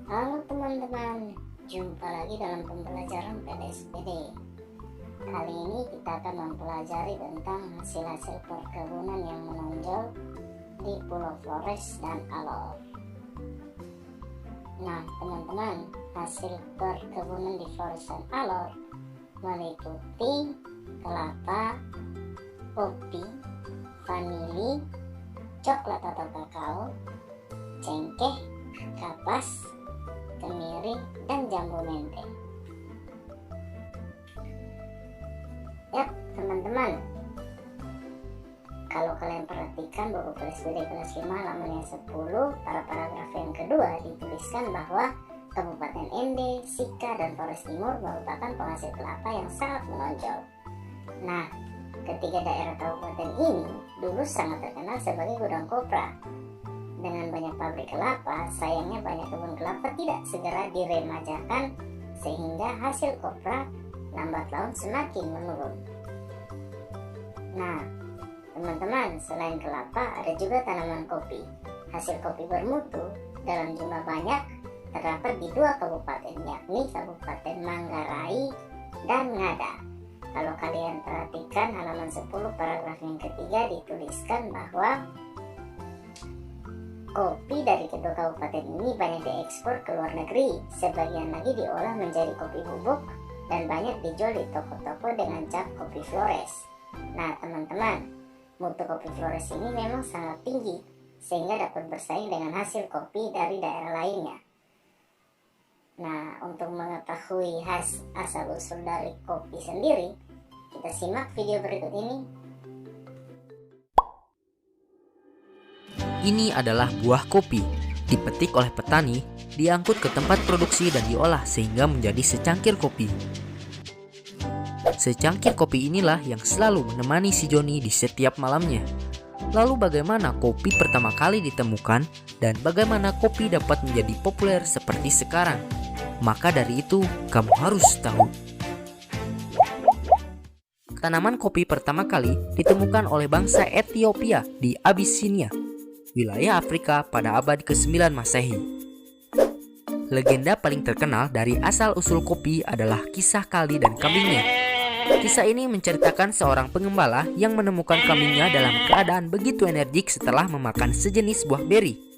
Halo teman-teman, jumpa lagi dalam pembelajaran PDSPD. Kali ini kita akan mempelajari tentang hasil-hasil perkebunan yang menonjol di Pulau Flores dan Alor. Nah teman-teman, hasil perkebunan di Flores dan Alor meliputi kelapa, kopi, vanili, coklat atau kakao, cengkeh, kapas, kemiri, dan jambu mente. Ya teman-teman, kalau kalian perhatikan buku PDSPD kelas 5 halaman yang 10, pada paragraf yang kedua dituliskan bahwa Kabupaten Ende, Sika, dan Flores Timur merupakan penghasil kelapa yang sangat menonjol. Nah, ketiga daerah kabupaten ini dulu sangat terkenal sebagai gudang kopra. Dengan banyak pabrik kelapa, sayangnya banyak kebun kelapa tidak segera diremajakan sehingga hasil kopra lambat laun semakin menurun. Nah, teman-teman, selain kelapa ada juga tanaman kopi. Hasil kopi bermutu dalam jumlah banyak terdapat di 2 kabupaten, yakni Kabupaten Manggarai dan Ngada. Kalau kalian perhatikan halaman 10 paragraf yang ketiga dituliskan bahwa kopi dari kedua kabupaten ini banyak diekspor ke luar negeri, sebagian lagi diolah menjadi kopi bubuk dan banyak dijual di toko-toko dengan cap kopi Flores. Nah teman-teman, mutu kopi Flores ini memang sangat tinggi sehingga dapat bersaing dengan hasil kopi dari daerah lainnya. Nah, untuk mengetahui asal-usul dari kopi sendiri, kita simak video berikut ini. Ini adalah buah kopi, dipetik oleh petani, diangkut ke tempat produksi dan diolah sehingga menjadi secangkir kopi. Secangkir kopi inilah yang selalu menemani si Joni di setiap malamnya. Lalu bagaimana kopi pertama kali ditemukan dan bagaimana kopi dapat menjadi populer seperti sekarang? Maka dari itu, kamu harus tahu. Tanaman kopi pertama kali ditemukan oleh bangsa Ethiopia di Abyssinia, wilayah Afrika pada abad ke-9 Masehi. Legenda paling terkenal dari asal-usul kopi adalah kisah Kali dan kambingnya. Kisah ini menceritakan seorang pengembala yang menemukan kambingnya dalam keadaan begitu energik setelah memakan sejenis buah beri.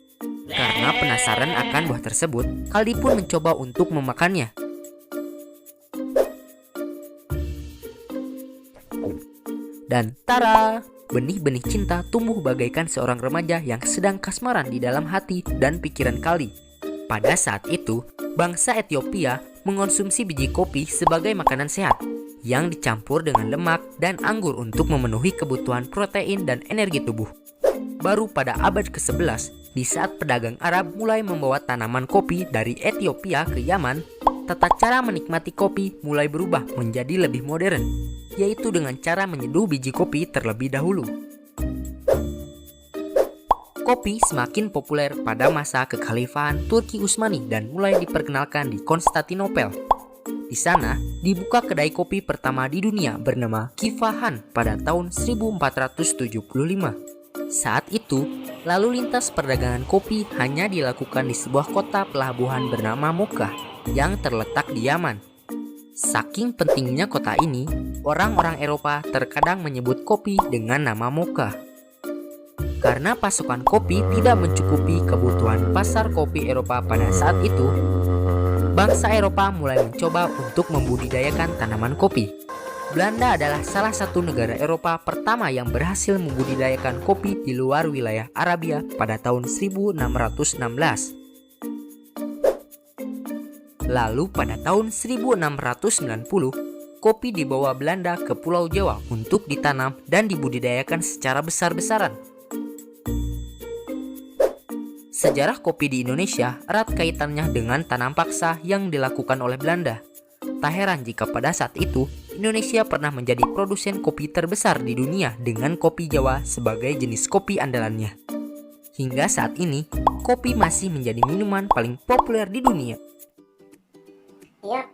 Karena penasaran akan buah tersebut, Kaldi pun mencoba untuk memakannya. Dan tara! Benih-benih cinta tumbuh bagaikan seorang remaja yang sedang kasmaran di dalam hati dan pikiran Kaldi. Pada saat itu, bangsa Ethiopia mengonsumsi biji kopi sebagai makanan sehat yang dicampur dengan lemak dan anggur untuk memenuhi kebutuhan protein dan energi tubuh. Baru pada abad ke-11, di saat pedagang Arab mulai membawa tanaman kopi dari Ethiopia ke Yaman, tata cara menikmati kopi mulai berubah menjadi lebih modern, yaitu dengan cara menyeduh biji kopi terlebih dahulu. Kopi semakin populer pada masa kekhalifahan Turki Utsmani dan mulai diperkenalkan di Konstantinopel. Di sana, dibuka kedai kopi pertama di dunia bernama Kifahan pada tahun 1475. Saat itu, lalu lintas perdagangan kopi hanya dilakukan di sebuah kota pelabuhan bernama Mocha yang terletak di Yaman. Saking pentingnya kota ini, orang-orang Eropa terkadang menyebut kopi dengan nama Mocha. Karena pasokan kopi tidak mencukupi kebutuhan pasar kopi Eropa pada saat itu, bangsa Eropa mulai mencoba untuk membudidayakan tanaman kopi. Belanda adalah salah satu negara Eropa pertama yang berhasil membudidayakan kopi di luar wilayah Arabia pada tahun 1616. Lalu pada tahun 1690, kopi dibawa Belanda ke Pulau Jawa untuk ditanam dan dibudidayakan secara besar-besaran. Sejarah kopi di Indonesia erat kaitannya dengan tanam paksa yang dilakukan oleh Belanda. Tak heran jika pada saat itu, Indonesia pernah menjadi produsen kopi terbesar di dunia dengan kopi Jawa sebagai jenis kopi andalannya. Hingga saat ini, kopi masih menjadi minuman paling populer di dunia. Yap,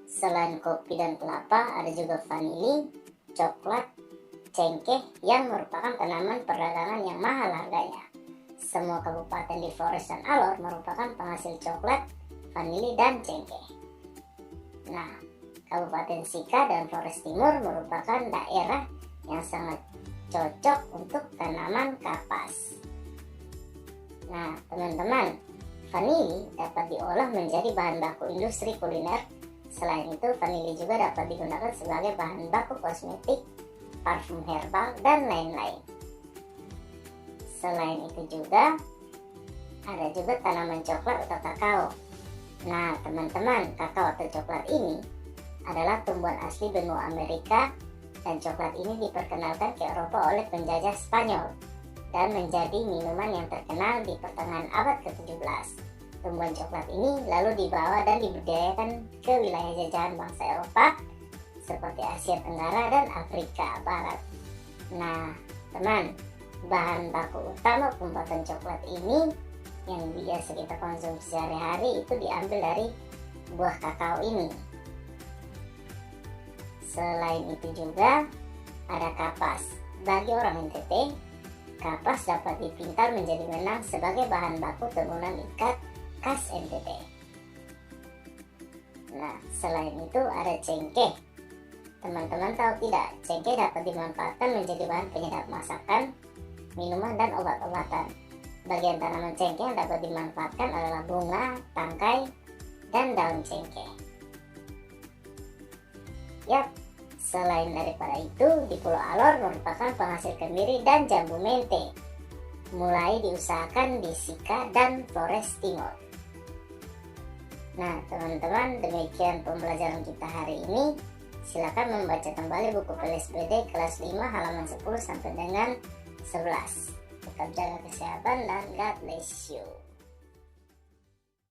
selain kopi dan kelapa, ada juga vanili, coklat, cengkeh yang merupakan tanaman perdagangan yang mahal harganya. Semua kabupaten di Flores dan Alor merupakan penghasil coklat vanili, dan cengkeh. Nah, Kabupaten Sika dan Flores Timur merupakan daerah yang sangat cocok untuk tanaman kapas. Nah, teman-teman, vanili dapat diolah menjadi bahan baku industri kuliner. Selain itu, vanili juga dapat digunakan sebagai bahan baku kosmetik, parfum herbal, dan lain-lain. Selain itu juga, ada juga tanaman coklat atau kakao. Nah, teman-teman, kakao atau coklat ini adalah tumbuhan asli benua Amerika, dan coklat ini diperkenalkan ke Eropa oleh penjajah Spanyol dan menjadi minuman yang terkenal di pertengahan abad ke-17. Tumbuhan coklat ini lalu dibawa dan dibudidayakan ke wilayah jajahan bangsa Eropa seperti Asia Tenggara dan Afrika Barat. Nah, teman, bahan baku utama pembuatan coklat ini yang biasa kita konsumsi sehari-hari itu diambil dari buah kakao ini. Selain itu juga ada kapas. Bagi orang NTT, kapas dapat dipintal menjadi benang sebagai bahan baku tenunan ikat khas NTT. Nah, selain itu ada cengkeh. Teman-teman tahu tidak, cengkeh dapat dimanfaatkan menjadi bahan penyedap masakan, minuman, dan obat-obatan. Bagian tanaman cengkeh yang dapat dimanfaatkan adalah bunga, tangkai, dan daun cengkeh. Yap, selain daripada itu, di Pulau Alor merupakan penghasil kemiri dan jambu mente. Mulai diusahakan di Sika dan Flores Timur. Nah, teman-teman, demikian pembelajaran kita hari ini. Silakan membaca kembali buku PLSBD kelas 5 halaman 10 sampai dengan 11. Tetap jaga kesehatan dan God bless you.